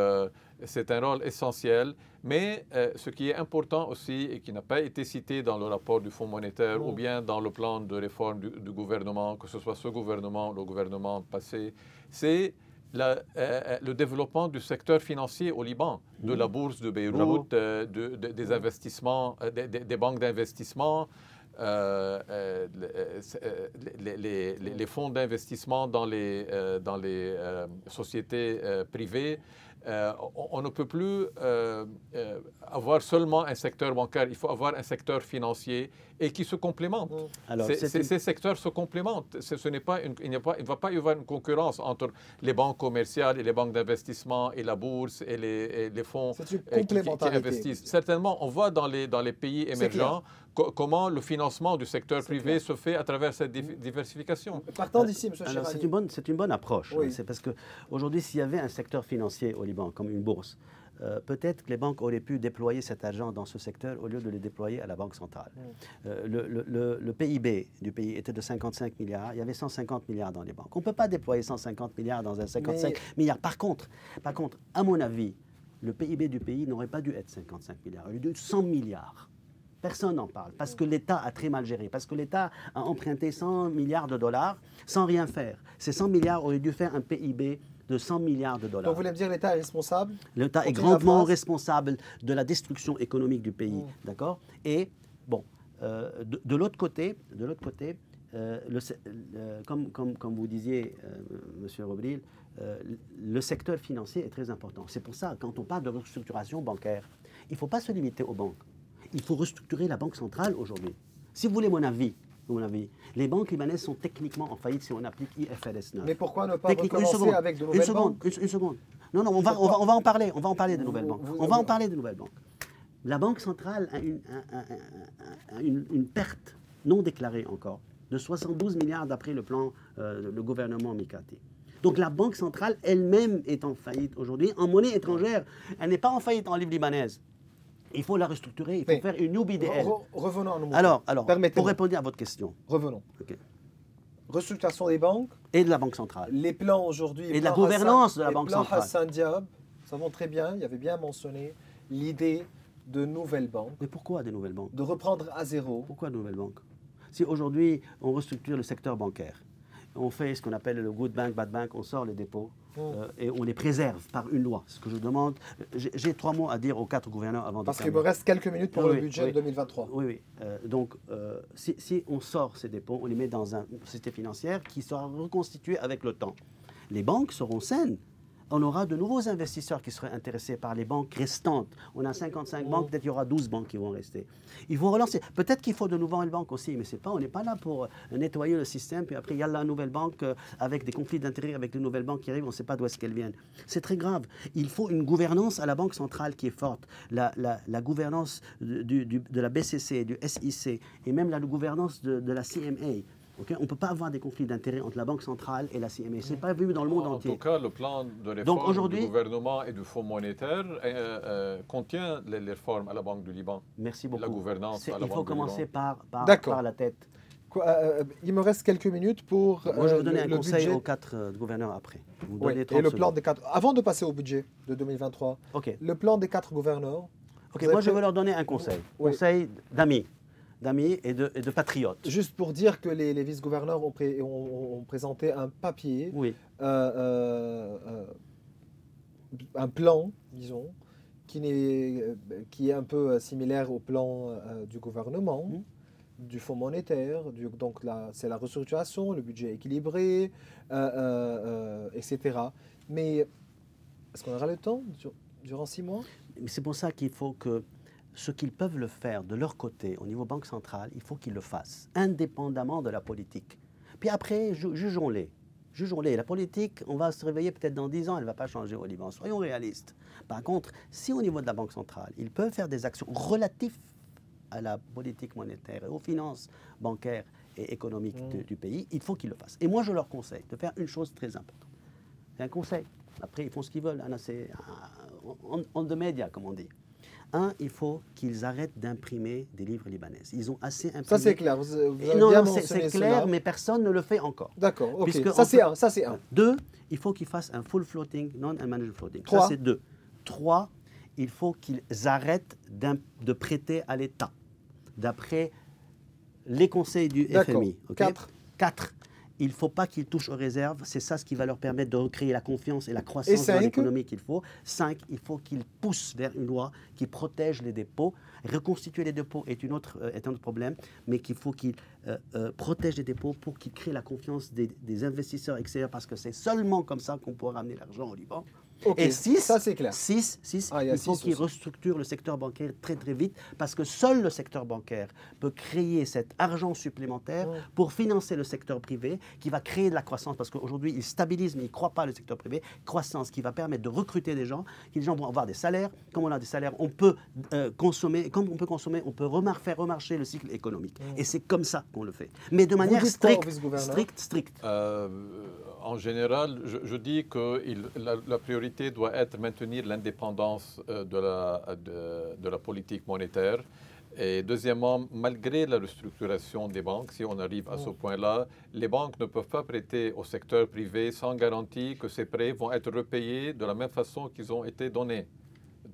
c'est un rôle essentiel. Mais ce qui est important aussi et qui n'a pas été cité dans le rapport du Fonds monétaire ou bien dans le plan de réforme du gouvernement, que ce soit ce gouvernement ou le gouvernement passé, c'est le développement du secteur financier au Liban, de la bourse de Beyrouth, des investissements, des banques d'investissement, les fonds d'investissement dans les sociétés privées. On ne peut plus avoir seulement un secteur bancaire, il faut avoir un secteur financier et qui se complémente. Ces secteurs se complémentent. Il ne va pas y avoir une concurrence entre les banques commerciales et les banques d'investissement et la bourse et les fonds qui investissent. Certainement, on voit dans les pays émergents comment le financement du secteur privé se fait à travers cette diversification. Partant d'ici, M. Cheikhani. C'est une bonne approche. Oui. C'est parce qu'aujourd'hui, s'il y avait un secteur financier au Liban, comme une bourse, peut-être que les banques auraient pu déployer cet argent dans ce secteur au lieu de le déployer à la Banque centrale. Le PIB du pays était de 55 milliards. Il y avait 150 milliards dans les banques. On ne peut pas déployer 150 milliards dans un 55 milliards. Par contre, à mon avis, le PIB du pays n'aurait pas dû être 55 milliards. Il aurait dû être 100 milliards. Personne n'en parle, parce que l'État a très mal géré, parce que l'État a emprunté 100 milliards de dollars sans rien faire. Ces 100 milliards auraient dû faire un PIB de 100 milliards de dollars. Donc vous voulez me dire que l'État est responsable? L'État est grandement responsable de la destruction économique du pays, d'accord? Et bon, de l'autre côté, comme vous disiez, Monsieur Robril, le secteur financier est très important. C'est pour ça, quand on parle de restructuration bancaire, il ne faut pas se limiter aux banques. Il faut restructurer la Banque centrale aujourd'hui. Si vous voulez mon avis, à mon avis. Les banques libanaises sont techniquement en faillite si on applique IFRS 9. Mais pourquoi ne pas recommencer avec de nouvelles banques? Une seconde. Non, on va en parler. On va en parler de nouvelles banques. On va en parler de nouvelles banques. La Banque centrale a une perte non déclarée encore de 72 milliards d'après le plan, le gouvernement Mikati. Donc la Banque centrale elle-même est en faillite aujourd'hui en monnaie étrangère. Elle n'est pas en faillite en livre libanaise. Il faut la restructurer, il faut faire une UBDL. Revenons à nous. Alors pour répondre à votre question. Revenons. Okay. Restructuration des banques. Et de la Banque centrale. Les plans aujourd'hui. Et de la gouvernance de la Banque centrale. Hassan Diab, nous savons très bien, il y avait bien mentionné l'idée de nouvelles banques. Mais pourquoi des nouvelles banques? De reprendre à zéro. Pourquoi de nouvelles banques? Si aujourd'hui on restructure le secteur bancaire, on fait ce qu'on appelle le good bank, bad bank, on sort les dépôts et on les préserve par une loi. Ce que je demande, j'ai 3 mots à dire aux 4 gouverneurs avant de Parce qu'il me reste quelques minutes pour le budget de 2023. Oui. Donc, si on sort ces dépôts, on les met dans une société financière qui sera reconstituée avec le temps. Les banques seront saines. On aura de nouveaux investisseurs qui seraient intéressés par les banques restantes. On a 55 banques, peut-être il y aura 12 banques qui vont rester. Ils vont relancer. Peut-être qu'il faut de nouvelles banques aussi, mais on n'est pas là pour nettoyer le système, puis après il y a la nouvelle banque avec des conflits d'intérêts avec les nouvelles banques qui arrivent, on ne sait pas d'où est-ce qu'elles viennent. C'est très grave. Il faut une gouvernance à la Banque centrale qui est forte. La gouvernance de la BCC, du SIC, et même la gouvernance de la CMA. Okay? On ne peut pas avoir des conflits d'intérêts entre la Banque centrale et la CMA. Ce n'est pas vu dans le monde entier. En tout cas, le plan de réforme du gouvernement et du Fonds monétaire contient les réformes à la Banque du Liban. Merci beaucoup. La gouvernance à la Banque du Liban. Il faut commencer par la tête. Il me reste quelques minutes pour moi, je vais donner un conseil aux 4 gouverneurs après. Oui, et le plan des 4... Avant de passer au budget de 2023, le plan des 4 gouverneurs... Moi, je vais leur donner un conseil. Conseil d'amis et de patriotes. Juste pour dire que les vice-gouverneurs ont présenté un papier, un plan, disons, qui est un peu similaire au plan du gouvernement, du Fonds monétaire, donc c'est la restructuration, le budget équilibré, etc. Mais est-ce qu'on aura le temps durant 6 mois? C'est pour ça qu'il faut que ce qu'ils peuvent le faire de leur côté, au niveau Banque centrale, il faut qu'ils le fassent, indépendamment de la politique. Puis après, jugeons-les. La politique, on va se réveiller peut-être dans 10 ans, elle ne va pas changer au Liban. Soyons réalistes. Par contre, si au niveau de la Banque centrale, ils peuvent faire des actions relatives à la politique monétaire et aux finances bancaires et économiques du pays, il faut qu'ils le fassent. Et moi, je leur conseille de faire une chose très importante. C'est un conseil. Après, ils font ce qu'ils veulent. C'est on the media, comme on dit. Il faut qu'ils arrêtent d'imprimer des livres libanais. Ils ont assez imprimé. Ça, c'est clair. Vous avez bien mentionné c'est clair, cela. Mais personne ne le fait encore. D'accord, ok. Ça, c'est un. 2, il faut qu'ils fassent un full floating, non-unmanaged floating. 3. Ça, c'est 2. 3, il faut qu'ils arrêtent de prêter à l'État, d'après les conseils du FMI. 4. Il ne faut pas qu'ils touchent aux réserves. C'est ça ce qui va leur permettre de recréer la confiance et la croissance dans l'économie qu'il faut. 5, il faut qu'ils poussent vers une loi qui protège les dépôts. Reconstituer les dépôts est un autre problème, mais qu'il faut qu'ils protègent les dépôts pour qu'ils créent la confiance des investisseurs extérieurs, parce que c'est seulement comme ça qu'on pourra ramener l'argent au Liban. Okay. Et 6, ça c'est clair. 6 il faut qu'ils restructurent le secteur bancaire très très vite, parce que seul le secteur bancaire peut créer cet argent supplémentaire pour financer le secteur privé, qui va créer de la croissance, parce qu'aujourd'hui il stabilise mais il ne croit pas le secteur privé. Croissance qui va permettre de recruter des gens, que les gens vont avoir des salaires. Comme on a des salaires, on peut consommer. Comme on peut consommer, on peut faire remarcher le cycle économique. Et c'est comme ça qu'on le fait. Mais de manière stricte. En général, je dis que la priorité doit être maintenir l'indépendance de la politique monétaire. Et deuxièmement, malgré la restructuration des banques, si on arrive à ce point-là, les banques ne peuvent pas prêter au secteur privé sans garantie que ces prêts vont être repayés de la même façon qu'ils ont été donnés,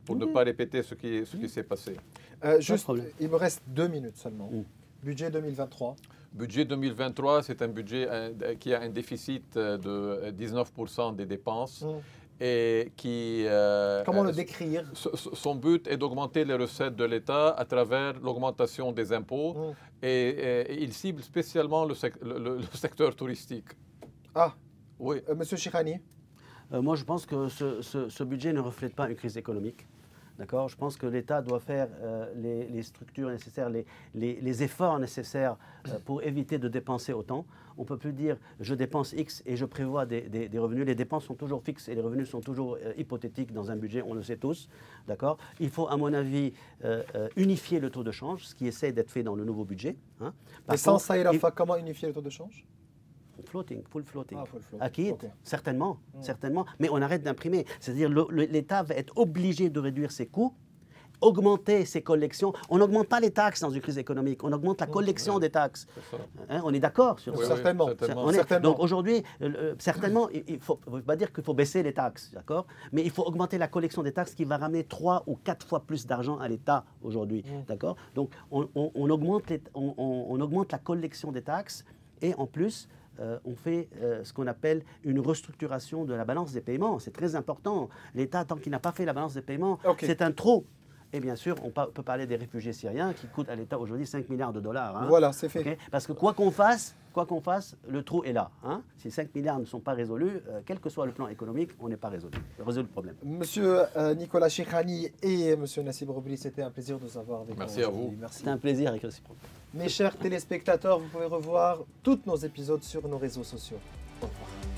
pour ne pas répéter ce qui s'est passé. Juste, il me reste 2 minutes seulement. Budget 2023. Budget 2023, c'est un budget qui a un déficit de 19% des dépenses et qui... Comment le décrire? Son but est d'augmenter les recettes de l'État à travers l'augmentation des impôts et il cible spécialement le secteur touristique. Ah, oui. Monsieur Chirani? Moi, je pense que ce budget ne reflète pas une crise économique. D'accord. Je pense que l'État doit faire les structures nécessaires, les efforts nécessaires pour éviter de dépenser autant. On ne peut plus dire je dépense X et je prévois des revenus. Les dépenses sont toujours fixes et les revenus sont toujours hypothétiques dans un budget, on le sait tous. D'accord. Il faut, à mon avis, unifier le taux de change, ce qui essaie d'être fait dans le nouveau budget. Hein. Et sans Saïd Rafah, comment unifier le taux de change? Full floating. Ah, full floating. Acquis, Ok. certainement, certainement. Mais on arrête d'imprimer. C'est-à-dire l'État va être obligé de réduire ses coûts, augmenter ses collections. On n'augmente pas les taxes dans une crise économique, on augmente la collection des taxes. C'est ça. On est d'accord sur Oui, ça. Certainement. Certainement. Donc aujourd'hui, certainement, il ne faut pas dire qu'il faut baisser les taxes, d'accord? Mais il faut augmenter la collection des taxes qui va ramener 3 ou 4 fois plus d'argent à l'État aujourd'hui, d'accord? Donc on augmente la collection des taxes et en plus, on fait ce qu'on appelle une restructuration de la balance des paiements. C'est très important. L'État, tant qu'il n'a pas fait la balance des paiements, c'est un trop. Et bien sûr, on peut parler des réfugiés syriens qui coûtent à l'État aujourd'hui 5 milliards de dollars. Hein. Voilà, c'est fait. Okay. Parce que quoi qu'on fasse, le trou est là. Hein. Si 5 milliards ne sont pas résolus, quel que soit le plan économique, on n'est pas résolu le problème. Monsieur Nicolas Cheikhani et Monsieur Nassib Roubli, c'était un plaisir de vous avoir avec nous. Merci à vous. Merci. C'était un plaisir avec réciproque. Mes chers téléspectateurs, vous pouvez revoir tous nos épisodes sur nos réseaux sociaux. Au revoir.